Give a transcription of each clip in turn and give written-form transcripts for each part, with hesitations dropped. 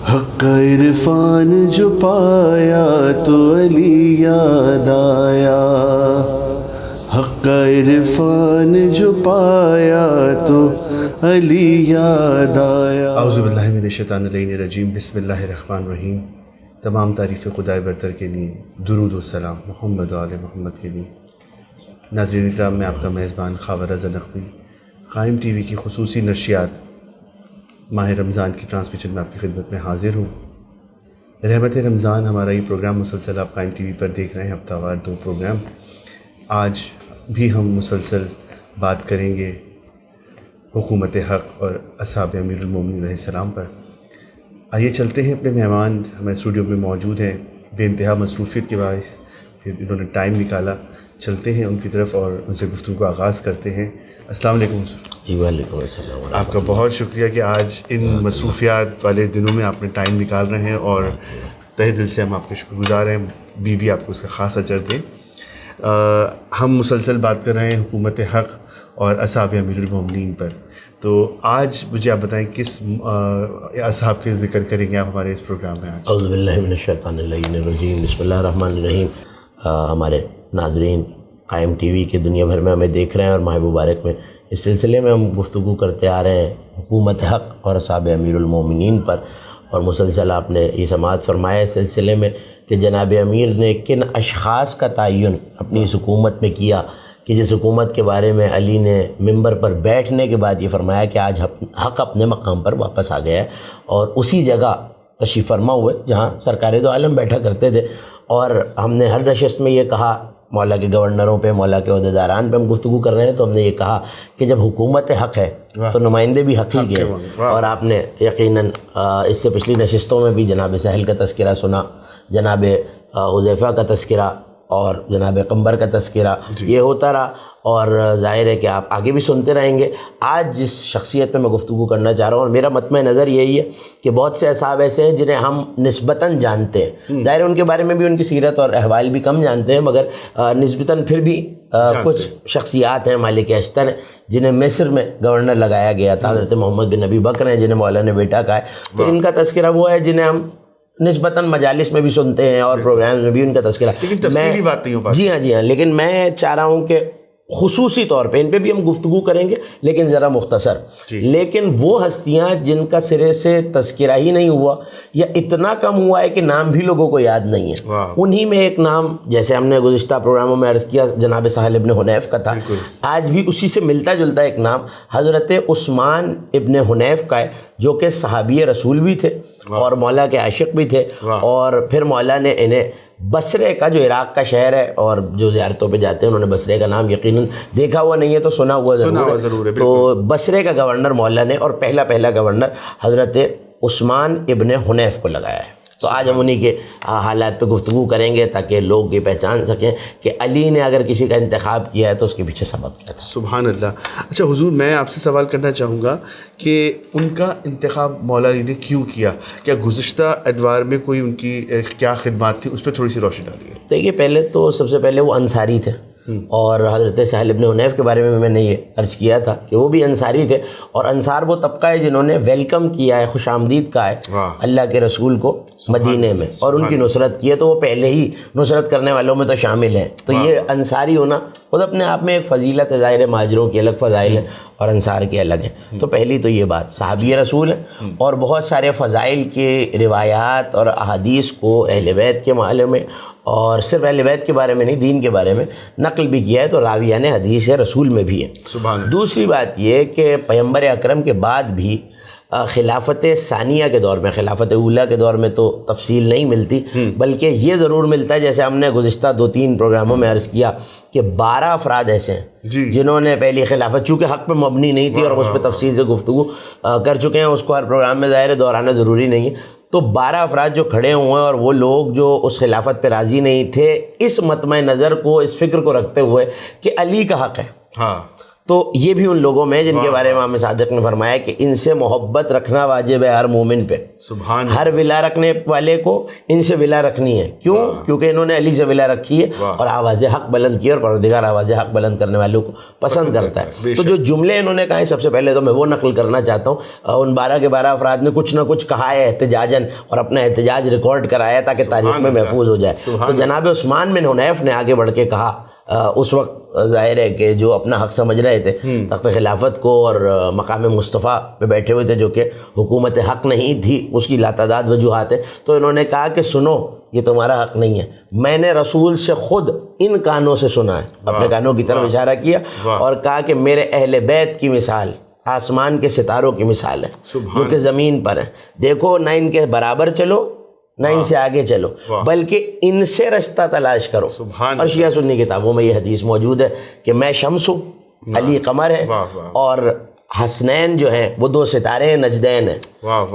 حق عرفان جو پایا تو علی یاد آیا، حق عرفان جو پایا تو علی یاد آیا۔ اعوذ باللہ من الشیطان الرجیم، بسم اللہ الرحمن الرحیم۔ تمام تعریف خدائے برتر کے لیے، درود و سلام محمد و آل محمد کے لیے۔ ناظرین اکرام، میں آپ کا میزبان خاور رضا نقوی قائم ٹی وی کی خصوصی نشریات ماہ رمضان کی ٹرانسمیشن میں آپ کی خدمت میں حاضر ہوں۔ رحمت رمضان ہمارا یہ پروگرام مسلسل آپ قائم ٹی وی پر دیکھ رہے ہیں، ہفتہ وار 2 پروگرام۔ آج بھی ہم مسلسل بات کریں گے حکومت حق اور اصحاب امیر المومنین علیہ السلام پر۔ آئیے چلتے ہیں، اپنے مہمان ہمارے اسٹوڈیو میں موجود ہیں، بے انتہا مصروفیت کے باعث پھر انہوں نے ٹائم نکالا۔ چلتے ہیں ان کی طرف اور ان سے گفتگو کا آغاز کرتے ہیں۔ السلام علیکم۔ جی وعلیکم السلام۔ آپ کا بہت شکریہ کہ آج ان مصروفیات والے دنوں میں آپ نے ٹائم نکال رہے ہیں، اور تہہ دل سے ہم آپ کے شکر گزار ہیں، بھی آپ کو اس کا خاص اجر دیں۔ ہم مسلسل بات کر رہے ہیں حکومت حق اور اصحاب امیر المومنین پر، تو آج مجھے آپ بتائیں کس اصحاب کے ذکر کریں گے آپ ہمارے اس پروگرام میں آج؟ اعوذ باللہ من الشیطان الرجیم، بسم اللہ الرحمن الرحیم۔ ہمارے ناظرین قائم ٹی وی کے دنیا بھر میں ہمیں دیکھ رہے ہیں، اور ماہ مبارک میں اس سلسلے میں ہم گفتگو کرتے آ رہے ہیں حکومت حق اور اصحاب امیر المومنین پر، اور مسلسل آپ نے یہ سماعت فرمایا اس سلسلے میں کہ جناب امیر نے کن اشخاص کا تعین اپنی اس حکومت میں کیا، کہ جس حکومت کے بارے میں علی نے ممبر پر بیٹھنے کے بعد یہ فرمایا کہ آج حق اپنے مقام پر واپس آ گیا ہے، اور اسی جگہ تشریف فرما ہوئے جہاں سرکار دو عالم بیٹھا کرتے تھے۔ اور ہم نے ہر نشست میں یہ کہا، مولا کے گورنروں پہ، مولا کے عہدیداران پہ ہم گفتگو کر رہے ہیں، تو ہم نے یہ کہا کہ جب حکومت حق ہے تو نمائندے بھی حق ہی کے ہیں۔ اور آپ نے یقیناً اس سے پچھلی نشستوں میں بھی جناب سہل کا تذکرہ سنا، جناب حذیفہ کا تذکرہ اور جناب قمبر کا تذکرہ، یہ ہوتا رہا، اور ظاہر ہے کہ آپ آگے بھی سنتے رہیں گے۔ آج جس شخصیت پہ میں گفتگو کرنا چاہ رہا ہوں، اور میرا مطمع نظر یہی ہے کہ بہت سے اصحاب ایسے ہیں جنہیں ہم نسبتاً جانتے ہیں، ظاہر ہے ان کے بارے میں بھی ان کی سیرت اور احوال بھی کم جانتے ہیں، مگر نسبتاً پھر بھی کچھ شخصیات ہیں مالک اشتر ہیں جنہیں مصر میں گورنر لگایا گیا تھا، حضرت محمد بن ابی بکر ہیں جنہیں مولا نے بیٹا کہا ہے، تو ان کا تذکرہ وہ ہے جنہیں ہم نسبتاً مجالس میں بھی سنتے ہیں اور پروگرامز میں بھی ان کا تذکرہ، لیکن تفصیلی بات نہیں ہو پاتی۔ جی ہاں، لیکن میں چاہ رہا ہوں کہ خصوصی طور پہ ان پہ بھی ہم گفتگو کریں گے، لیکن ذرا مختصر۔ لیکن وہ ہستیاں جن کا سرے سے تذکرہ ہی نہیں ہوا، یا اتنا کم ہوا ہے کہ نام بھی لوگوں کو یاد نہیں ہے، انہی میں ایک نام، جیسے ہم نے گزشتہ پروگراموں میں عرض کیا، جناب سہل ابن حنیف کا تھا، آج بھی اسی سے ملتا جلتا ایک نام حضرت عثمان ابن حنیف کا ہے، جو کہ صحابی رسول بھی تھے اور مولا کے عاشق بھی تھے، اور پھر مولا نے انہیں بصرے کا، جو عراق کا شہر ہے، اور جو زیارتوں پہ جاتے ہیں انہوں نے بصرے کا نام یقیناً دیکھا ہوا نہیں ہے تو سنا ہوا ضرور ہے، تو بصرے کا گورنر مولا نے، اور پہلا گورنر حضرت عثمان ابن حنیف کو لگایا ہے۔ تو آج ہم انہی کے حالات پہ گفتگو کریں گے تاکہ لوگ یہ پہچان سکیں کہ علی نے اگر کسی کا انتخاب کیا ہے تو اس کے پیچھے سبب کیا تھا۔ سبحان اللہ۔ اچھا حضور، میں آپ سے سوال کرنا چاہوں گا کہ ان کا انتخاب مولا علی نے کیوں کیا؟ کیا گزشتہ ادوار میں کوئی ان کی کیا خدمات تھی؟ اس پہ تھوڑی سی روشنی ڈالیے۔ دیکھیے، پہلے تو سب سے پہلے وہ انصاری تھے، اور حضرت سہل ابن حنیف کے بارے میں نے یہ عرض کیا تھا کہ وہ بھی انصاری تھے، اور انصار وہ طبقہ ہے جنہوں نے ویلکم کیا ہے، خوش آمدید کہا ہے اللہ کے رسول کو مدینے میں، اور ان کی نصرت کی ہے، تو وہ پہلے ہی نصرت کرنے والوں میں تو شامل ہیں۔ تو یہ انصاری ہونا خود اپنے آپ میں ایک فضیلت ہے، ظاہر مہاجروں کی الگ فضائل ہیں اور انصار کے الگ ہیں۔ تو پہلی تو یہ بات، صحابی رسول ہیں، اور بہت سارے فضائل کے روایات اور احادیث کو اہل بیت کے معاملے میں، اور صرف اہل بیت کے بارے میں نہیں، دین کے بارے میں نقل بھی کیا ہے، تو راویان حدیث رسول میں بھی ہے۔ دوسری بات یہ کہ پیغمبر اکرم کے بعد بھی خلافت ثانیہ کے دور میں، خلافت اولیٰ کے دور میں تو تفصیل نہیں ملتی، بلکہ یہ ضرور ملتا ہے، جیسے ہم نے گزشتہ 2-3 پروگراموں میں عرض کیا کہ 12 افراد ایسے ہیں جنہوں نے پہلی خلافت، چونکہ حق پہ مبنی نہیں تھی، اور اس پہ تفصیل سے گفتگو کر چکے ہیں، اس کو ہر پروگرام میں ظاہر دہرانا ضروری نہیں ہے، تو 12 افراد جو کھڑے ہوئے ہیں، اور وہ لوگ جو اس خلافت پہ راضی نہیں تھے، اس مطمع نظر کو، اس فکر کو رکھتے ہوئے کہ علی کا حق ہے، تو یہ بھی ان لوگوں میں جن کے بارے میں امام صادق نے فرمایا کہ ان سے محبت رکھنا واجب ہے ہر مومن پہ. سبحان ہر ولا رکھنے والے کو ان سے ولا رکھنی ہے. کیوں؟ کیونکہ انہوں نے علی سے ولا رکھی ہے اور آواز حق بلند کی، اور پروردگار آواز حق بلند کرنے والوں کو پسند کرتا ہے. تو جو جملے انہوں نے کہا سب سے پہلے تو میں وہ نقل کرنا چاہتا ہوں. ان 12 کے 12 افراد نے کچھ نہ کچھ کہا ہے احتجاجاً، اور اپنا احتجاج ریکارڈ کرایا تاکہ تاریخ میں محفوظ ہو جائے. تو جناب عثمان بن حنیف نے آگے بڑھ کے کہا، اس وقت ظاہر ہے کہ جو اپنا حق سمجھ رہے تھے تخت خلافت کو اور مقام مصطفیٰ پہ بیٹھے ہوئے تھے، جو کہ حکومت حق نہیں تھی، اس کی لاتعداد وجوہات ہیں. تو انہوں نے کہا کہ سنو، یہ تمہارا حق نہیں ہے، میں نے رسول سے خود ان کانوں سے سنا ہے. اپنے کانوں کی طرف اشارہ کیا اور کہا کہ میرے اہل بیت کی مثال آسمان کے ستاروں کی مثال ہے جو کہ زمین پر ہیں. دیکھو، نہ ان کے برابر چلو نہ ان سے آگے چلو، بلکہ ان سے رشتہ تلاش کرو. اور شیعہ سنی کتابوں میں یہ حدیث موجود ہے کہ میں شمس ہوں، علی قمر ہے، اور حسنین جو ہیں وہ 2 ستارے ہیں، نجدین ہیں.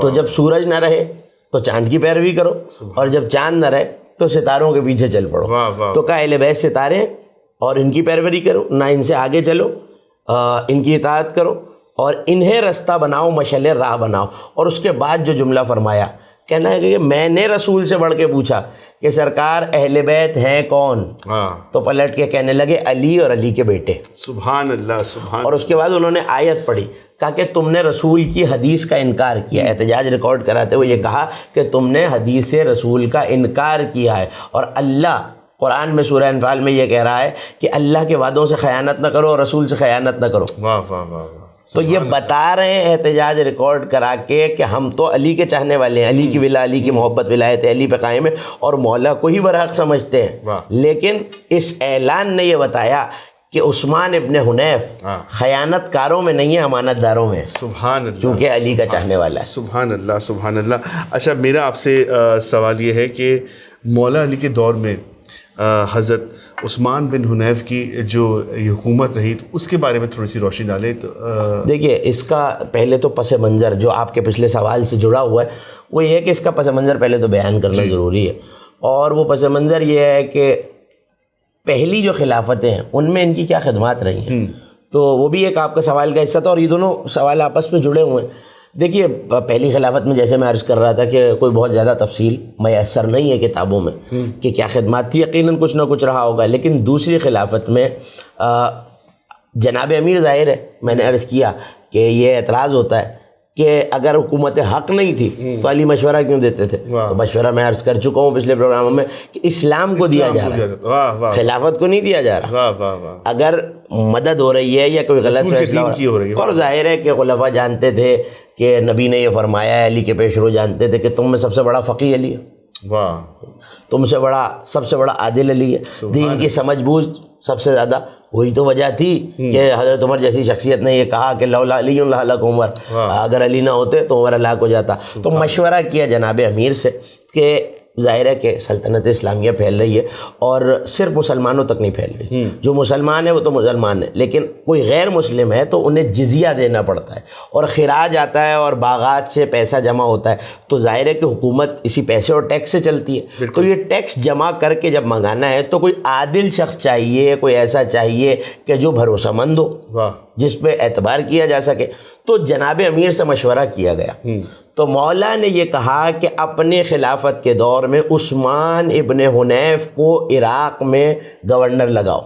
تو جب سورج نہ رہے تو چاند کی پیروی کرو، اور جب چاند نہ رہے تو ستاروں کے پیچھے چل پڑو. تو کہا اہل بیت ستارے ہیں اور ان کی پیروی کرو، نہ ان سے آگے چلو، ان کی اطاعت کرو اور انہیں رستہ بناؤ، مشعل راہ بناؤ. اور اس کے بعد جو جملہ فرمایا، کہنا ہے کہ میں نے رسول سے بڑھ کے پوچھا کہ سرکار اہل بیت ہیں کون؟ تو پلٹ کے کہنے لگے علی اور علی کے بیٹے. سبحان اللہ، سبحان. اور اس کے بعد انہوں نے آیت پڑھی، کہا کہ تم نے رسول کی حدیث کا انکار کیا. احتجاج ریکارڈ کراتے ہوئے یہ کہا کہ تم نے حدیث رسول کا انکار کیا ہے. اور اللہ قرآن میں سورہ انفال میں یہ کہہ رہا ہے کہ اللہ کے وعدوں سے خیانت نہ کرو اور رسول سے خیانت نہ کرو. واہ واہ واہ. تو یہ بتا رہے ہیں احتجاج ریکارڈ کرا کے کہ ہم تو علی کے چاہنے والے ہیں، علی کی ولا، علی کی محبت، ولایت علی پہ قائم ہے اور مولا کو ہی برحق سمجھتے ہیں. لیکن اس اعلان نے یہ بتایا کہ عثمان ابن حنیف خیانت کاروں میں نہیں ہے، امانت داروں میں. سبحان اللہ. کیونکہ علی کا چاہنے والا ہے. سبحان اللہ، سبحان اللہ. اچھا، میرا آپ سے سوال یہ ہے کہ مولا علی کے دور میں حضرت عثمان بن حنیف کی جو حکومت رہی، تو اس کے بارے میں تھوڑی سی روشنی ڈالیں. تو دیکھیے، اس کا پہلے تو پس منظر جو آپ کے پچھلے سوال سے جڑا ہوا ہے وہ یہ ہے کہ اس کا پس منظر پہلے تو بیان کرنا ضروری ہے. اور وہ پس منظر یہ ہے کہ پہلی جو خلافتیں ہیں ان میں ان کی کیا خدمات رہی ہیں. تو وہ بھی ایک آپ کا سوال کا حصہ تھا، اور یہ دونوں سوال آپس میں جڑے ہوئے ہیں. دیکھیے، پہلی خلافت میں جیسے میں عرض کر رہا تھا کہ کوئی بہت زیادہ تفصیل میسر نہیں ہے کتابوں میں کہ کیا خدمات تھی، یقیناً کچھ نہ کچھ رہا ہوگا. لیکن دوسری خلافت میں جناب امیر ظاہر ہے، میں نے عرض کیا کہ یہ اعتراض ہوتا ہے کہ اگر حکومت حق نہیں تھی تو علی مشورہ کیوں دیتے تھے. تو مشورہ میں عرض کر چکا ہوں پچھلے پروگراموں میں کہ اسلام کو دیا جا رہا ہے، خلافت کو نہیں دیا جا رہا. اگر مدد ہو رہی ہے یا کوئی غلط فیصلہ ہو رہا ہے، اور ظاہر ہے کہ خلفاء جانتے تھے کہ نبی نے یہ فرمایا ہے، علی کے پیش رو جانتے تھے کہ تم میں سب سے بڑا فقیہ علی ہے، تم سے بڑا، سب سے بڑا عادل علی ہے، دین کی سمجھ بوجھ سب سے زیادہ. وہی تو وجہ تھی کہ حضرت عمر جیسی شخصیت نے یہ کہا کہ لولا علی لہلک عمر، اگر علی نہ ہوتے تو عمر ہلاک ہو جاتا. تو مشورہ کیا جناب امیر سے کہ ظاہر ہے کہ سلطنت اسلامیہ پھیل رہی ہے اور صرف مسلمانوں تک نہیں پھیل رہی. جو مسلمان ہے وہ تو مسلمان ہے، لیکن کوئی غیر مسلم ہے تو انہیں جزیہ دینا پڑتا ہے اور خراج آتا ہے اور باغات سے پیسہ جمع ہوتا ہے. تو ظاہر ہے کہ حکومت اسی پیسے اور ٹیکس سے چلتی ہے. تو یہ ٹیکس جمع کر کے جب منگانا ہے تو کوئی عادل شخص چاہیے، کوئی ایسا چاہیے کہ جو بھروسہ مند ہو، جس پہ اعتبار کیا جا سکے. تو جناب امیر سے مشورہ کیا گیا. تو مولا نے یہ کہا کہ اپنے خلافت کے دور میں عثمان ابن حنیف کو عراق میں گورنر لگاؤ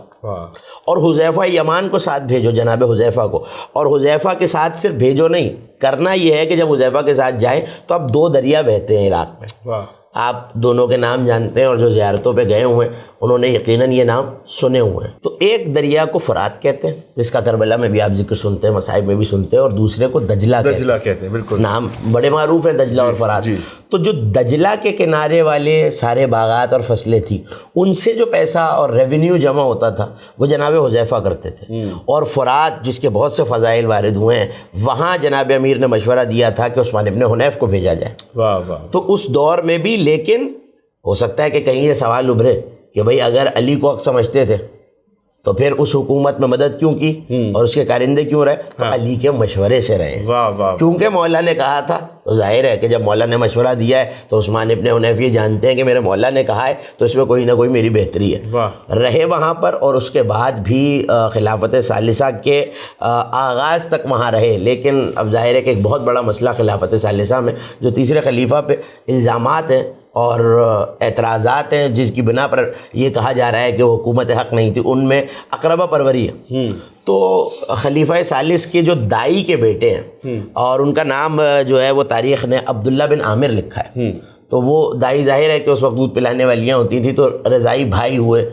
اور حذیفہ یمان کو ساتھ بھیجو، جناب حذیفہ کو. اور حذیفہ کے ساتھ صرف بھیجو نہیں، کرنا یہ ہے کہ جب حذیفہ کے ساتھ جائیں تو اب 2 دریا بہتے ہیں عراق میں. آپ دونوں کے نام جانتے ہیں اور جو زیارتوں پہ گئے ہوئے ہیں انہوں نے یقیناً یہ نام سنے ہوئے ہیں. تو ایک دریا کو فرات کہتے ہیں، جس کا کربلا میں بھی آپ ذکر سنتے ہیں، مصائب میں بھی سنتے ہیں، اور دوسرے کو دجلہ کہتے ہیں. بالکل، نام بڑے معروف ہیں دجلہ اور فرات. تو جو دجلہ کے کنارے والے سارے باغات اور فصلیں تھیں، ان سے جو پیسہ اور ریونیو جمع ہوتا تھا وہ جناب حذیفہ کرتے تھے. اور فرات جس کے بہت سے فضائل وارد ہوئے ہیں، وہاں جناب امیر نے مشورہ دیا تھا کہ عثمان ابن حنیف کو بھیجا جائے. تو اس دور میں بھی، لیکن ہو سکتا ہے کہ کہیں یہ سوال ابھرے کہ بھئی اگر علی کو حق سمجھتے تھے تو پھر اس حکومت میں مدد کیوں کی اور اس کے کارندے کیوں رہے؟ تو علی کے مشورے سے رہے، کیونکہ مولا نے کہا تھا، تو ظاہر ہے کہ جب مولا نے مشورہ دیا ہے تو عثمان ابن حنیف یہ جانتے ہیں کہ میرے مولا نے کہا ہے تو اس میں کوئی نہ کوئی میری بہتری ہے، رہے وہاں پر، اور اس کے بعد بھی خلافت ثالثہ کے آغاز تک وہاں رہے۔ لیکن اب ظاہر ہے کہ ایک بہت بڑا مسئلہ خلافت ثالثہ میں جو تیسرے خلیفہ پہ الزامات ہیں اور اعتراضات ہیں جس کی بنا پر یہ کہا جا رہا ہے کہ وہ حکومت حق نہیں تھی، ان میں اقربہ پروری ہے۔ تو خلیفہ ثالث کے جو دائی کے بیٹے ہیں اور ان کا نام جو ہے وہ تاریخ نے عبداللہ بن عامر لکھا ہے، تو وہ دائی ظاہر ہے کہ اس وقت دودھ پلانے والیاں ہوتی تھیں، تو رضائی بھائی ہوئے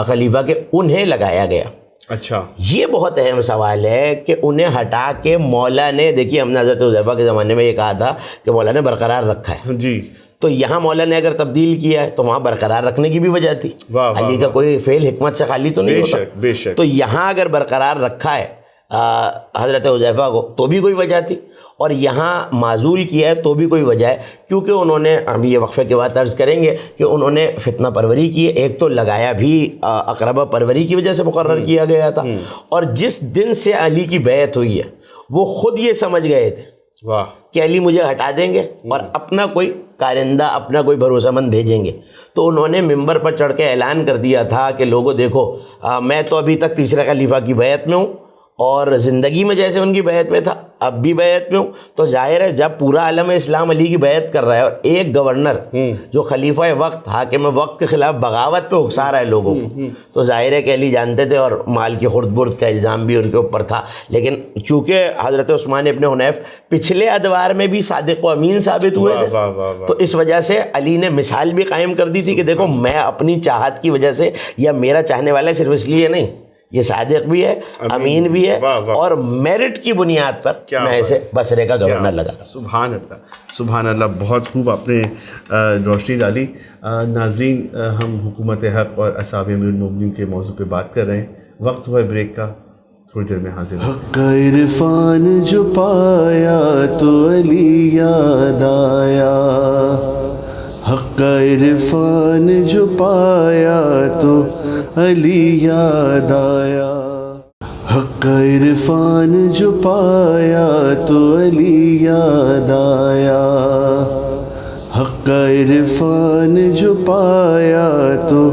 خلیفہ کے، انہیں لگایا گیا۔ اچھا، یہ بہت اہم سوال ہے کہ انہیں ہٹا کے مولا نے، دیکھیے ہم نے حضرت حذیفہ کے زمانے میں یہ کہا تھا کہ مولا نے برقرار رکھا ہے، جی، تو یہاں مولا نے اگر تبدیل کیا ہے تو وہاں برقرار رکھنے کی بھی وجہ تھی۔ علی کا کوئی فعل حکمت سے خالی تو نہیں ہوتا، بے شک۔ تو یہاں اگر برقرار رکھا ہے حضرت حذیفہ کو تو بھی کوئی وجہ تھی، اور یہاں معزول کیا ہے تو بھی کوئی وجہ ہے، کیونکہ انہوں نے، ہم یہ وقفے کے بعد عرض کریں گے کہ انہوں نے فتنہ پروری کی ہے۔ ایک تو لگایا بھی اقربہ پروری کی وجہ سے مقرر کیا گیا تھا، اور جس دن سے علی کی بیعت ہوئی ہے وہ خود یہ سمجھ گئے تھے کہ علی مجھے ہٹا دیں گے اور اپنا کوئی کارندہ، اپنا کوئی بھروسہ مند بھیجیں گے، تو انہوں نے ممبر پر چڑھ کے اعلان کر دیا تھا کہ لوگوں دیکھو، میں تو ابھی تک تیسرے خلیفہ کی بیعت میں ہوں، اور زندگی میں جیسے ان کی بیعت میں تھا اب بھی بیعت میں ہوں، تو ظاہر ہے جب پورا عالم اسلام علی کی بیعت کر رہا ہے اور ایک گورنر جو خلیفہ وقت، حاکم وقت کے خلاف بغاوت پہ اکسا رہا ہے لوگوں کو، تو ظاہر ہے کہ علی جانتے تھے، اور مال کی خرد برد کا الزام بھی ان کے اوپر تھا۔ لیکن چونکہ حضرت عثمان ابن حنیف پچھلے ادوار میں بھی صادق و امین ثابت ہوئے تھے، تو اس وجہ سے علی نے مثال بھی قائم کر دی تھی کہ دیکھو میں اپنی چاہت کی وجہ سے، یا میرا چاہنے والا صرف اس لیے نہیں، یہ صادق بھی ہے، امین بھی ہے، اور میرٹ کی بنیاد پر میں اسے بصرے کا گورنر لگا۔ سبحان اللہ، سبحان اللہ، بہت خوب آپ نے روشنی ڈالی۔ ناظرین، ہم حکومت حق اور اصحاب امیر المومنین کے موضوع پہ بات کر رہے ہیں، وقت ہوا ہے بریک کا، تھوڑی دیر میں حاضر ہیں۔ حق عرفان جو پایا تو علی یاد آیا، حق عرفان جو پایا تو علی یاد آیا، حق عرفان جو پایا تو علی یاد آیا، حق عرفان جو پایا تو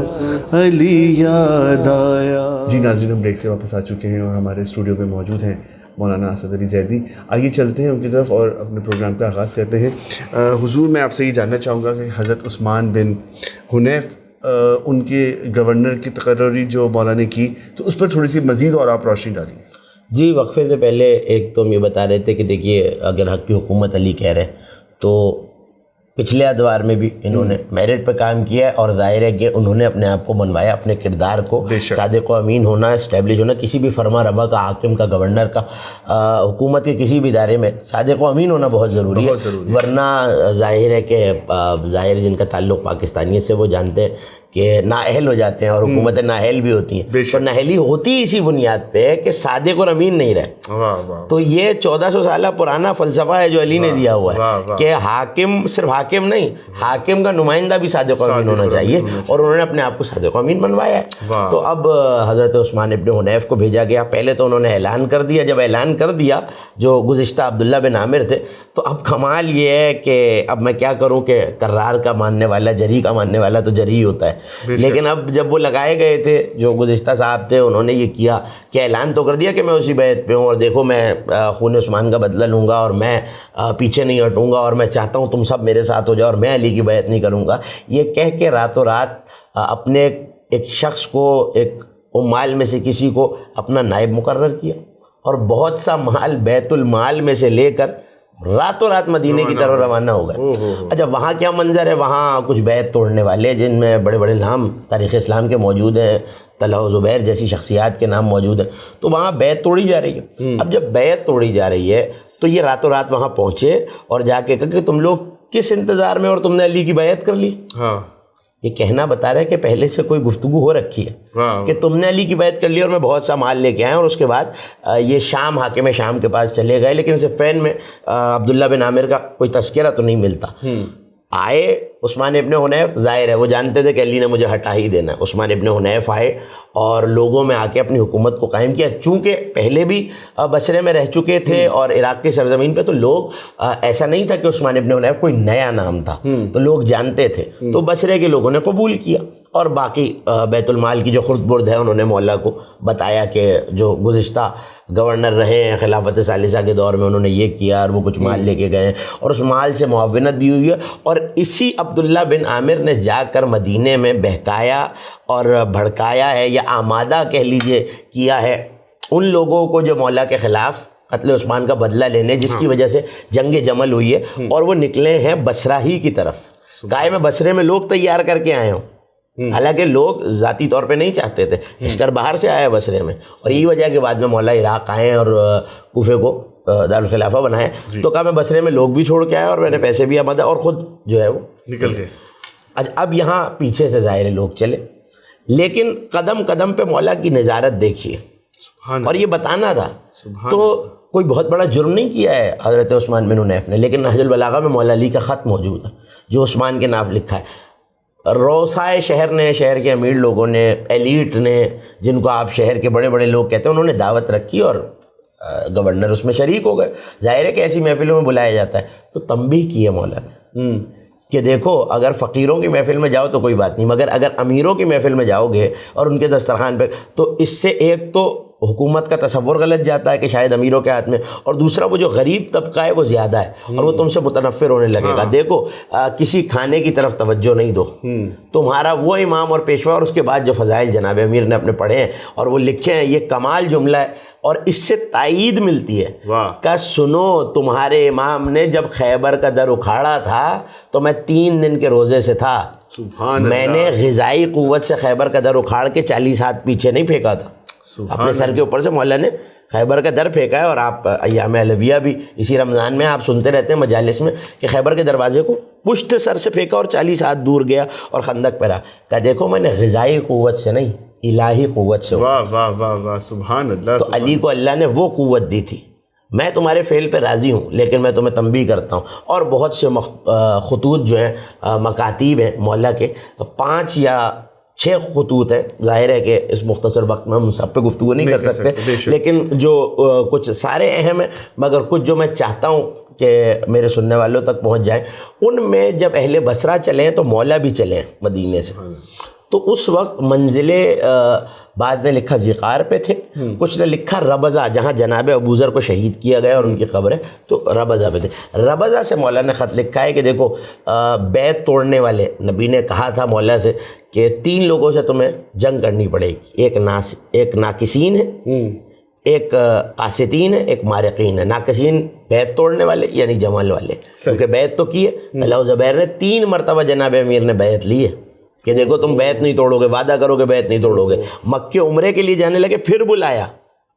علی یاد آیا۔ جی ناظرین، ہم بریک سے واپس آ چکے ہیں اور ہمارے اسٹوڈیو میں موجود ہیں مولانا اسد علی زیدی۔ آئیے چلتے ہیں ان کی طرف اور اپنے پروگرام کا آغاز کرتے ہیں۔ حضور، میں آپ سے یہ جاننا چاہوں گا کہ حضرت عثمان بن حنیف، ان کے گورنر کی تقرری جو مولا نے کی، تو اس پر تھوڑی سی مزید اور آپ روشنی ڈالیں۔ جی، وقفے سے پہلے ایک تو ہم یہ بتا رہے تھے کہ دیکھیے، اگر حق کی حکومت علی کہہ رہے ہیں تو پچھلے ادوار میں بھی انہوں نے میرٹ پہ کام کیا ہے، اور ظاہر ہے کہ انہوں نے اپنے آپ کو منوایا، اپنے کردار کو صادق و امین ہونا، اسٹیبلش ہونا، کسی بھی فرما روا کا، حاکم کا، گورنر کا، حکومت کے کسی بھی ادارے میں صادق و امین ہونا بہت ضروری ہے، ورنہ ظاہر ہے کہ ظاہر جن کا تعلق پاکستانیت سے وہ جانتے ہیں کہ نااہل ہو جاتے ہیں، اور حکومتیں نااہل بھی ہوتی ہیں، تو نااہلی ہوتی اسی بنیاد پہ کہ صادق اور امین نہیں رہے۔ تو یہ 1400 سالہ پرانا فلسفہ ہے جو علی نے دیا ہوا ہے کہ حاکم صرف حاکم نہیں، حاکم کا نمائندہ بھی صادق اور امین ہونا چاہیے، اور انہوں نے اپنے آپ کو صادق و امین بنوایا ہے۔ تو اب حضرت عثمان ابن حنیف کو بھیجا گیا، پہلے تو انہوں نے اعلان کر دیا، جب اعلان کر دیا جو گزشتہ عبداللہ بن عامر تھے، تو اب کمال یہ ہے کہ اب میں کیا کروں کہ کرار کا ماننے والا، جری کا ماننے والا تو جری ہوتا ہے، لیکن اب جب وہ لگائے گئے تھے جو گزشتہ صاحب تھے، انہوں نے یہ کیا کہ اعلان تو کر دیا کہ میں اسی بیعت پہ ہوں، اور دیکھو میں خون عثمان کا بدلہ لوں گا، اور میں پیچھے نہیں ہٹوں گا، اور میں چاہتا ہوں تم سب میرے ساتھ ہو جاؤ، اور میں علی کی بیعت نہیں کروں گا، یہ کہہ کے راتوں رات اپنے ایک شخص کو، ایک مال میں سے کسی کو اپنا نائب مقرر کیا، اور بہت سا مال بیت المال میں سے لے کر راتوں رات مدینے کی طرف روانہ ہو گئے۔ اچھا، وہاں کیا منظر ہے؟ وہاں کچھ بیعت توڑنے والے جن میں بڑے بڑے نام تاریخ اسلام کے موجود ہیں، طلحہ و زبیر جیسی شخصیات کے نام موجود ہیں، تو وہاں بیعت توڑی جا رہی ہے۔ اب جب بیعت توڑی جا رہی ہے تو یہ راتوں رات وہاں پہنچے اور جا کے کہا کہ تم لوگ کس انتظار میں، اور تم نے علی کی بیعت کر لی؟ یہ کہنا بتا رہا ہے کہ پہلے سے کوئی گفتگو ہو رکھی ہے کہ تم نے علی کی بیعت کر لی اور میں بہت سا مال لے کے آیا، اور اس کے بعد یہ شام، حاکم شام کے پاس چلے گئے، لیکن صفین میں عبداللہ بن عامر کا کوئی تذکرہ تو نہیں ملتا۔ آئے عثمان ابن حنیف ظاہر ہے وہ جانتے تھے کہ علی نے مجھے ہٹا ہی دینا ہے. عثمان ابن حنیف آئے اور لوگوں میں آ کے اپنی حکومت کو قائم کیا. چونکہ پہلے بھی بصرے میں رہ چکے تھے اور عراق کی سرزمین پہ, تو لوگ ایسا نہیں تھا کہ عثمان ابن حنیف کوئی نیا نام تھا, تو لوگ جانتے تھے. تو بصرے کے لوگوں نے قبول کیا, اور باقی بیت المال کی جو خرد برد ہے انہوں نے مولا کو بتایا کہ جو گزشتہ گورنر رہے ہیں خلافت ثالثہ کے دور میں انہوں نے یہ کیا, اور وہ کچھ مال لے کے گئے, اور اس مال سے معاونت بھی ہوئی ہے. اور اسی عبداللہ بن عامر نے جا کر مدینے میں بہکایا اور بھڑکایا ہے, یا آمادہ کہہ لیجئے کیا ہے ان لوگوں کو جو مولا کے خلاف قتل عثمان کا بدلہ لینے, جس کی وجہ سے جنگ جمل ہوئی ہے, اور وہ نکلے ہیں بصرہ ہی کی طرف. گائے میں بصرے میں لوگ تیار کر کے آئے ہوں, حالانکہ لوگ ذاتی طور پہ نہیں چاہتے تھے, لشکر باہر سے آیا بصرے میں, اور یہی وجہ کہ بعد میں مولا عراق آئے اور کوفے کو دارالخلافہ بنائے. تو کہا میں بصرے میں لوگ بھی چھوڑ کے آیا اور میں نے پیسے بھی آمادہ, اور خود جو ہے وہ نکل گئے. اچھا, اب یہاں پیچھے سے ظاہر لوگ چلے, لیکن قدم قدم پہ مولا کی نظارت دیکھیے, اور یہ بتانا تھا. تو کوئی بہت بڑا جرم نہیں کیا ہے حضرت عثمان بن حنیف نے, لیکن نہج البلاغہ میں مولا علی کا خط موجود ہے جو عثمان کے نام لکھا ہے. روسائے شہر نے, شہر کے امیر لوگوں نے, ایلیٹ نے, جن کو آپ شہر کے بڑے بڑے لوگ کہتے ہیں, انہوں نے دعوت رکھی اور گورنر اس میں شریک ہو گئے. ظاہر ہے کہ ایسی محفلوں میں بلایا جاتا ہے. تو تنبیہ کی ہے مولا نے کہ دیکھو اگر فقیروں کی محفل میں جاؤ تو کوئی بات نہیں, مگر اگر امیروں کی محفل میں جاؤ گے اور ان کے دسترخوان پہ, تو اس سے ایک تو حکومت کا تصور غلط جاتا ہے کہ شاید امیروں کے ہاتھ میں, اور دوسرا وہ جو غریب طبقہ ہے وہ زیادہ ہے اور وہ تم سے متنفر ہونے لگے گا. دیکھو کسی کھانے کی طرف توجہ نہیں دو, تمہارا وہ امام اور پیشوا, اور اس کے بعد جو فضائل جناب امیر نے اپنے پڑھے ہیں اور وہ لکھے ہیں, یہ کمال جملہ ہے, اور اس سے تائید ملتی ہے کہ سنو تمہارے امام نے جب خیبر کا در اکھاڑا تھا تو میں 3 دن کے روزے سے تھا, میں نے غذائی قوت سے خیبر کا در اکھاڑ کے 40 ہاتھ پیچھے نہیں پھینکا تھا. اپنے سر کے اوپر سے مولا نے خیبر کا در پھینکا ہے. اور آپ ایام علویہ بھی اسی رمضان میں آپ سنتے رہتے ہیں مجالس میں کہ خیبر کے دروازے کو پشت سر سے پھینکا اور 40 ہاتھ دور گیا اور خندق پہ رہا. کہ دیکھو میں نے غذائی قوت سے نہیں, الہی قوت سے. واہ واہ واہ واہ, سبحان اللہ. تو علی کو اللہ نے وہ قوت دی تھی. میں تمہارے فعل پہ راضی ہوں, لیکن میں تمہیں تنبیہ کرتا ہوں. اور بہت سے خطوط جو ہیں مکاتیب ہیں مولا کے, 5 یا 6 خطوط ہیں. ظاہر ہے کہ اس مختصر وقت میں ہم سب پہ گفتگو نہیں کر سکتے, لیکن جو کچھ سارے اہم ہیں, مگر کچھ جو میں چاہتا ہوں کہ میرے سننے والوں تک پہنچ جائیں, ان میں جب اہل بصرہ چلیں تو مولا بھی چلیں مدینے سے. تو اس وقت منزلے بعض نے لکھا ذیقار پہ تھے, کچھ نے لکھا ربضہ, جہاں جناب ابوذر کو شہید کیا گیا اور ان کی قبر ہے, تو ربضہ پہ تھے. ربضہ سے مولا نے خط لکھا ہے کہ دیکھو بیعت توڑنے والے, نبی نے کہا تھا مولا سے کہ 3 لوگوں سے تمہیں جنگ کرنی پڑے گی, ایک ناقصین ہے, ایک قاسطین ہے, ایک مارقین ہے. ناقصین بیعت توڑنے والے یعنی جمل والے, کیونکہ بیعت تو کی ہے. اللہ زبیر نے 3 مرتبہ جناب امیر نے بیعت لی ہے کہ دیکھو تم بیعت نہیں توڑو گے, وعدہ کرو کہ بیعت نہیں توڑو گے. مکے عمرے کے لیے جانے لگے, پھر بلایا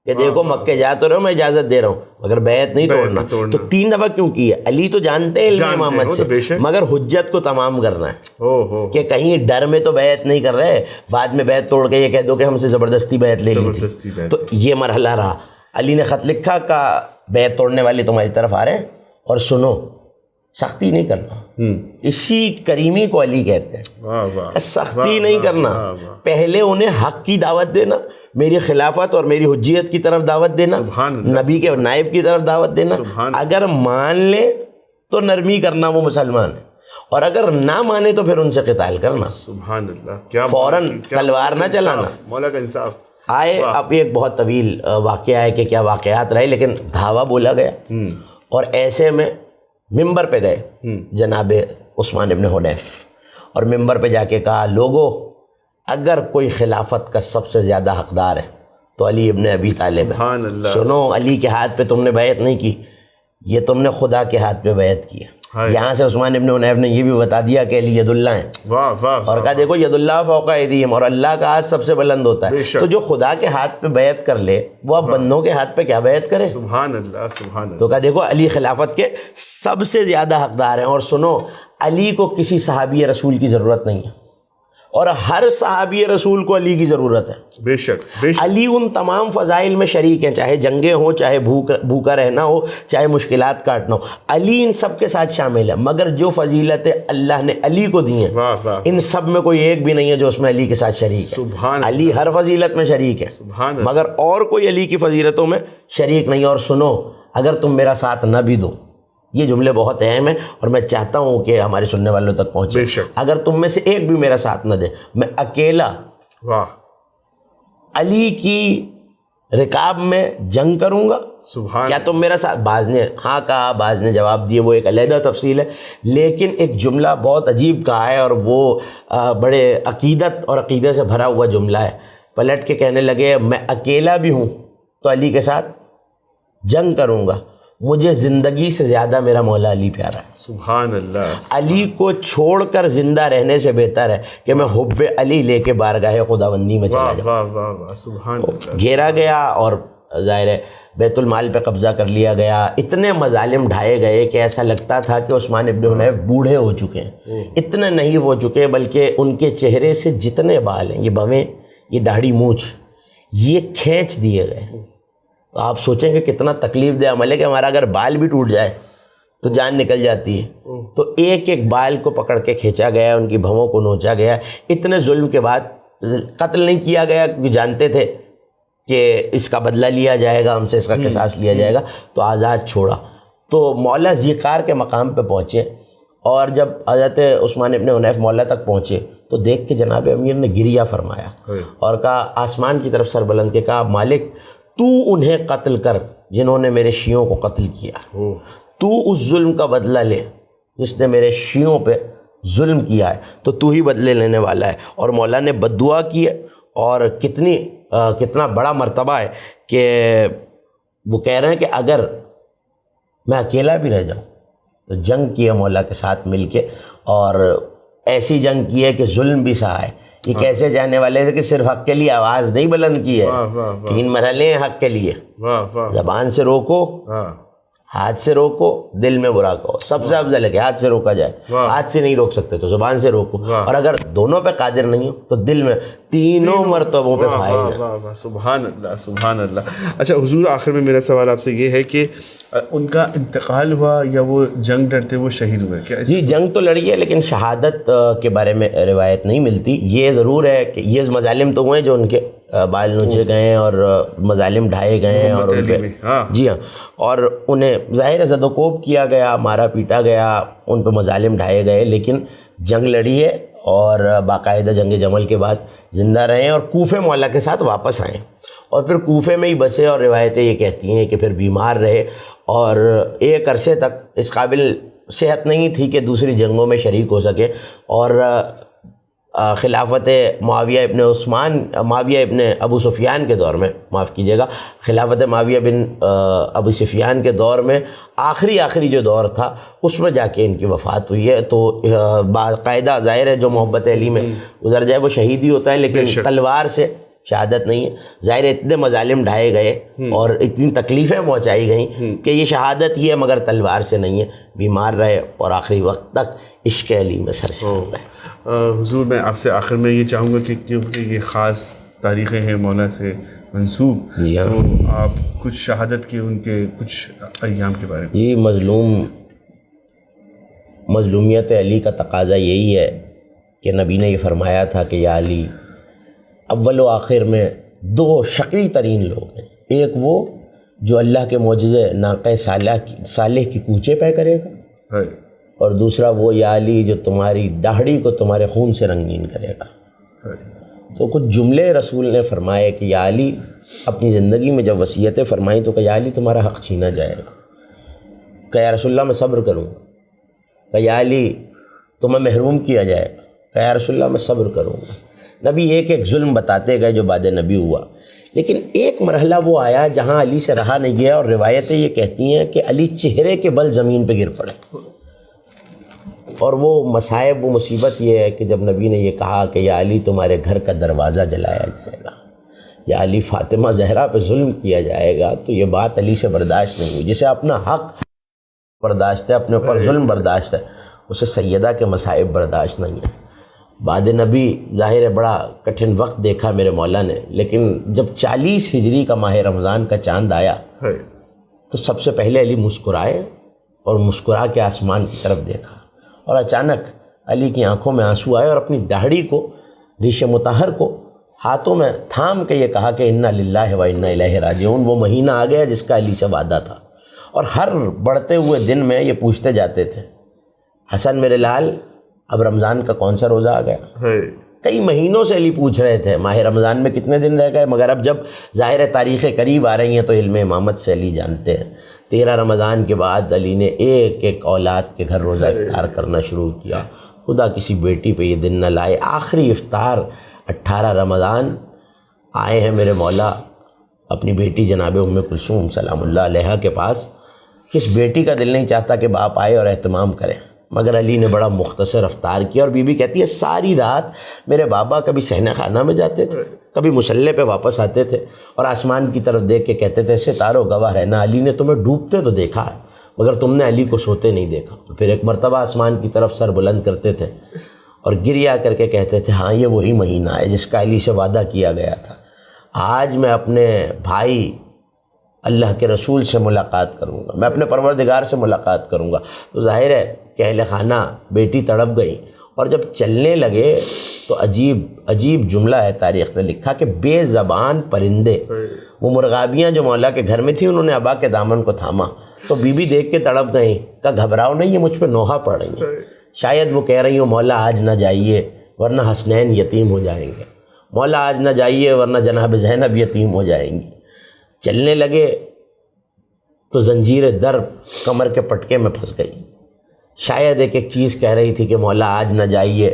کہ دیکھو مکے جا تو رہو, میں اجازت دے رہا ہوں, مگر بیعت نہیں توڑنا. تو 3 دفعہ کیوں کی ہے؟ علی تو جانتے ہیں علم امامت سے, مگر حجت کو تمام کرنا ہے کہ کہیں ڈر میں تو بیعت نہیں کر رہے, بعد میں بیعت توڑ کے یہ کہہ دو کہ ہم سے زبردستی بیعت لے لی تھی. تو یہ مرحلہ رہا. علی نے خط لکھا کہ بیعت توڑنے والے تمہاری طرف آ رہے ہیں, اور سنو سختی نہیں کرنا. اسی کریمی کو علی کہتے ہیں, سختی نہیں کرنا. پہلے انہیں حق کی دعوت دینا, میری خلافت اور میری حجیت کی طرف دعوت دینا, نبی کے نائب کی طرف دعوت دینا. اگر مان لے تو نرمی کرنا, وہ مسلمان ہے, اور اگر نہ مانے تو پھر ان سے قتال کرنا. سبحان اللہ, فوراً تلوار نہ چلانا. مولا کا انصاف. آئے اب ایک بہت طویل واقعہ ہے کہ کیا واقعات رہے, لیکن دھاوا بولا گیا, اور ایسے میں ممبر پہ گئے جناب عثمان ابن حنیف, اور ممبر پہ جا کے کہا لوگو اگر کوئی خلافت کا سب سے زیادہ حقدار ہے تو علی ابن ابی طالب ہے. سنو علی کے ہاتھ پہ تم نے بیعت نہیں کی, یہ تم نے خدا کے ہاتھ پہ بیعت کی ہے. یہاں سے عثمان ابن حنیف نے یہ بھی بتا دیا کہ علی ید اللہ ہیں, اور کہا دیکھو ید اللہ فوق ایدیہم, اور اللہ کا ہاتھ سب سے بلند ہوتا ہے. تو جو خدا کے ہاتھ پہ بیعت کر لے وہ اب بندوں کے ہاتھ پہ کیا بیعت کرے. سبحان اللہ, سبحان اللہ. تو کہا دیکھو علی خلافت کے سب سے زیادہ حقدار ہیں, اور سنو علی کو کسی صحابی رسول کی ضرورت نہیں ہے, اور ہر صحابی رسول کو علی کی ضرورت ہے. بے شک بے شک. علی ان تمام فضائل میں شریک ہیں, چاہے جنگیں ہوں, چاہے بھوکا رہنا ہو, چاہے مشکلات کاٹنا ہو, علی ان سب کے ساتھ شامل ہے. مگر جو فضیلتیں اللہ نے علی کو دی ہیں واہ واہ. ان سب میں کوئی ایک بھی نہیں ہے جو اس میں علی کے ساتھ شریک ہے. سبحان علی ہر فضیلت میں شریک ہے, سبحان اللہ. مگر اور کوئی علی کی فضیلتوں میں شریک نہیں. اور سنو, اگر تم میرا ساتھ نہ بھی دو, یہ جملے بہت اہم ہیں اور میں چاہتا ہوں کہ ہمارے سننے والوں تک پہنچے. بے شک. اگر تم میں سے ایک بھی میرا ساتھ نہ دے, میں اکیلا واہ علی کی رکاب میں جنگ کروں گا. سبحان. کیا تم میرا ساتھ؟ بعض نے ہاں کہا, بعض نے جواب دیے, وہ ایک علیحدہ تفصیل ہے. لیکن ایک جملہ بہت عجیب کہا ہے اور وہ بڑے عقیدت اور عقیدے سے بھرا ہوا جملہ ہے. پلٹ کے کہنے لگے میں اکیلا بھی ہوں تو علی کے ساتھ جنگ کروں گا, مجھے زندگی سے زیادہ میرا مولا علی پیارا ہے. سبحان اللہ. علی کو چھوڑ کر زندہ رہنے سے بہتر ہے کہ میں حب علی لے کے بارگاہ خداوندی میں چلا واہ جاؤں. واہ واہ واہ. سبحان اللہ. گھیرا گیا اور ظاہر ہے بیت المال پہ قبضہ کر لیا گیا. اتنے مظالم ڈھائے گئے کہ ایسا لگتا تھا کہ عثمان ابن حنیف بوڑھے ہو چکے ہیں. اتنے نہیں ہو چکے بلکہ ان کے چہرے سے جتنے بال ہیں, یہ بویں, یہ داڑھی مونچھ, یہ کھینچ دیے گئے. تو آپ سوچیں کہ کتنا تکلیف دہ عمل ہے کہ ہمارا اگر بال بھی ٹوٹ جائے تو جان نکل جاتی ہے. تو ایک ایک بال کو پکڑ کے کھینچا گیا, ان کی بھووں کو نوچا گیا. اتنے ظلم کے بعد قتل نہیں کیا گیا کیونکہ جانتے تھے کہ اس کا بدلہ لیا جائے گا, ہم سے اس کا قصاص لیا جائے گا, تو آزاد چھوڑا. تو مولا ذیقار کے مقام پہ پہنچے اور جب حضرت عثمان ابن حنیف مولا تک پہنچے تو دیکھ کے جناب امیر نے گریہ فرمایا اور کہا, آسمان کی طرف سر بلند کے کہا, مالک تو انہیں قتل کر جنہوں نے میرے شیعوں کو قتل کیا. تو اس ظلم کا بدلہ لے جس نے میرے شیعوں پہ ظلم کیا ہے, تو ہی بدلے لینے والا ہے. اور مولا نے بد دعا کی ہے. اور کتنا بڑا مرتبہ ہے کہ وہ کہہ رہے ہیں کہ اگر میں اکیلا بھی رہ جاؤں تو جنگ کی ہے مولا کے ساتھ مل کے, اور ایسی جنگ کی ہے کہ ظلم بھی سہا ہے. یہ کیسے جانے والے تھے کہ صرف حق کے لیے آواز نہیں بلند کی ہے. 3 مرحلے ہیں حق کے لیے. زبان سے روکو, ہاتھ سے روکو, دل میں برا کہو. سب سے افضل ہے کہ ہاتھ سے روکا جائے. ہاتھ سے نہیں روک سکتے تو زبان سے روکو, اور اگر دونوں پہ قادر نہیں ہو تو دل میں. تینوں مرتبوں پہ فائز ہے. سبحان اللہ سبحان اللہ. اچھا حضور, آخر میں میرا سوال آپ سے یہ ہے کہ ان کا انتقال ہوا یا وہ جنگ لڑتے وہ شہید ہوئے کیا؟ جی جنگ تو لڑی ہے لیکن شہادت کے بارے میں روایت نہیں ملتی. یہ ضرور ہے کہ یہ مظالم تو ہوئے ہیں جو ان کے بال نوچے گئے ہیں اور مظالم ڈھائے گئے ہیں اور ان پہ جی ہاں, اور انہیں ظاہر زد و کوب کیا گیا, مارا پیٹا گیا, ان پہ مظالم ڈھائے گئے, لیکن جنگ لڑی ہے اور باقاعدہ جنگ جمل کے بعد زندہ رہے اور کوفے مولا کے ساتھ واپس آئیں اور پھر کوفے میں ہی بسے. اور روایتیں یہ کہتی ہیں کہ پھر بیمار رہے اور ایک عرصے تک اس قابل صحت نہیں تھی کہ دوسری جنگوں میں شریک ہو سکے. اور خلافت معاویہ ابن ابو سفیان کے دور میں, معاف کیجیے گا, خلافت معاویہ بن ابو سفیان کے دور میں آخری جو دور تھا اس میں جا کے ان کی وفات ہوئی ہے. تو باقاعدہ ظاہر ہے جو محبت علی میں گزر جائے وہ شہید ہی ہوتا ہے, لیکن تلوار سے شہادت نہیں ہے. ظاہر اتنے مظالم ڈھائے گئے اور اتنی تکلیفیں پہنچائی گئیں کہ یہ شہادت ہی ہے مگر تلوار سے نہیں ہے. بیمار رہے اور آخری وقت تک عشق علی میں سرشار رہے. حضور, میں آپ سے آخر میں یہ چاہوں گا کہ کیونکہ یہ خاص تاریخیں ہیں مولا سے منسوب, تو آپ کچھ شہادت کے ان کے کچھ ایام کے بارے میں. جی, مظلومیت علی کا تقاضا یہی ہے کہ نبی نے یہ فرمایا تھا کہ یا علی, اول و آخر میں 2 شقی ترین لوگ ہیں. ایک وہ جو اللہ کے معجزے ناقہ صالح کی کوچے پہ کرے گا, اور دوسرا وہ یا علی جو تمہاری داڑھی کو تمہارے خون سے رنگین کرے گا. تو کچھ جملے رسول نے فرمائے کہ یا علی, اپنی زندگی میں جب وصیتیں فرمائیں تو کہ یا علی تمہارا حق چھینا جائے گا. کہ یا رسول اللہ میں صبر کروں گا. کہ یا علی تمہیں محروم کیا جائے گا. کہ یا رسول اللہ میں صبر کروں گا. نبی ایک ظلم بتاتے گئے جو بعد نبی ہوا, لیکن ایک مرحلہ وہ آیا جہاں علی سے رہا نہیں گیا, اور روایتیں یہ کہتی ہیں کہ علی چہرے کے بل زمین پہ گر پڑے. اور وہ مصائب, وہ مصیبت یہ ہے کہ جب نبی نے یہ کہا کہ یا علی تمہارے گھر کا دروازہ جلایا جائے گا, یا علی فاطمہ زہرا پہ ظلم کیا جائے گا, تو یہ بات علی سے برداشت نہیں ہوئی. جسے اپنا حق برداشت ہے, اپنے اوپر ظلم برداشت ہے, اسے سیدہ کے مصائب برداشت نہیں ہے. بعد نبی ظاہر ہے بڑا کٹھن وقت دیکھا میرے مولا نے، لیکن جب 40 ہجری کا ماہ رمضان کا چاند آیا تو سب سے پہلے علی مسکرائے اور مسکرا کے آسمان کی طرف دیکھا، اور اچانک علی کی آنکھوں میں آنسو آئے اور اپنی داڑھی کو، ریش مطہر کو ہاتھوں میں تھام کے یہ کہا کہ انا للہ و انا الیہ راجعون۔ وہ مہینہ آ گیا جس کا علی سے وعدہ تھا، اور ہر بڑھتے ہوئے دن میں یہ پوچھتے جاتے تھے، حسن میرے لال اب رمضان کا کون سا روزہ آ گیا؟ کئی مہینوں سے علی پوچھ رہے تھے ماہ رمضان میں کتنے دن رہ گئے، مگر اب جب ظاہر تاریخ قریب آ رہی ہیں تو علم امامت سے علی جانتے ہیں۔ 13 رمضان کے بعد علی نے ایک ایک اولاد کے گھر روزہ افطار کرنا شروع کیا، خدا کسی بیٹی پہ یہ دن نہ لائے۔ آخری افطار 18 رمضان آئے ہیں میرے مولا اپنی بیٹی جناب ام کلثوم سلام اللہ علیہا کے پاس۔ کس بیٹی کا دل نہیں چاہتا کہ باپ آئے اور اہتمام کریں، مگر علی نے بڑا مختصر افطار کیا، اور بی بی کہتی ہے ساری رات میرے بابا کبھی صحنہ خانہ میں جاتے تھے، کبھی مصلے پہ واپس آتے تھے، اور آسمان کی طرف دیکھ کے کہتے تھے ستاروں گواہ رہنا، علی نے تمہیں ڈوبتے تو دیکھا ہے مگر تم نے علی کو سوتے نہیں دیکھا۔ پھر ایک مرتبہ آسمان کی طرف سر بلند کرتے تھے اور گریا کر کے کہتے تھے ہاں یہ وہی مہینہ ہے جس کا علی سے وعدہ کیا گیا تھا، آج میں اپنے بھائی اللہ کے رسول سے ملاقات کروں گا، میں اپنے پروردگار سے ملاقات کروں گا۔ تو ظاہر ہے کہ اہل خانہ بیٹی تڑپ گئی، اور جب چلنے لگے تو عجیب جملہ ہے تاریخ نے لکھا کہ بے زبان پرندے، وہ مرغابیاں جو مولا کے گھر میں تھیں انہوں نے ابا کے دامن کو تھاما، تو بی بی دیکھ کے تڑپ گئیں، کہا گھبراؤ نہیں، یہ مجھ پہ نوحہ پڑ رہی ہیں، شاید وہ کہہ رہی ہوں مولا آج نہ جائیے ورنہ حسنین یتیم ہو جائیں گے، مولا آج نہ جائیے ورنہ جناب زینب یتیم ہو جائیں گی۔ چلنے لگے تو زنجیر در کمر کے پٹکے میں پھنس گئی، شاید ایک چیز کہہ رہی تھی کہ مولا آج نہ جائیے،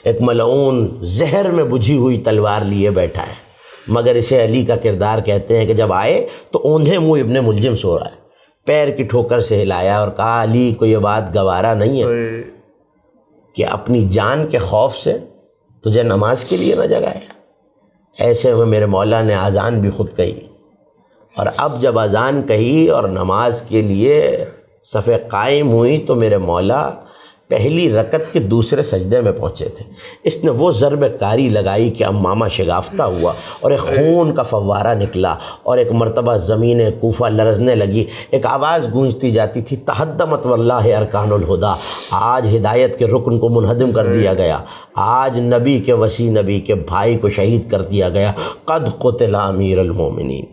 ایک ملعون زہر میں بجھی ہوئی تلوار لیے بیٹھا ہے، مگر اسے علی کا کردار کہتے ہیں کہ جب آئے تو اوندھے منہ ابن ملجم سو رہا ہے، پیر کی ٹھوکر سے ہلایا اور کہا علی کو یہ بات گوارا نہیں ہے کہ اپنی جان کے خوف سے تجھے نماز کے لیے نہ جگائے؟ ایسے میں میرے مولا نے اذان بھی خود کہی، اور اب جب اذان کہی اور نماز کے لیے صفیں قائم ہوئی تو میرے مولا پہلی رکعت کے دوسرے سجدے میں پہنچے تھے۔ اس نے وہ ضرب کاری لگائی کہ امامہ شگافتہ ہوا اور ایک خون کا فوارہ نکلا، اور ایک مرتبہ زمین کوفہ لرزنے لگی، ایک آواز گونجتی جاتی تھی تہدمت واللہ ارکان الہدا، آج ہدایت کے رکن کو منہدم کر دیا گیا، آج نبی کے وصی نبی کے بھائی کو شہید کر دیا گیا، قد قتل امیر المومنین۔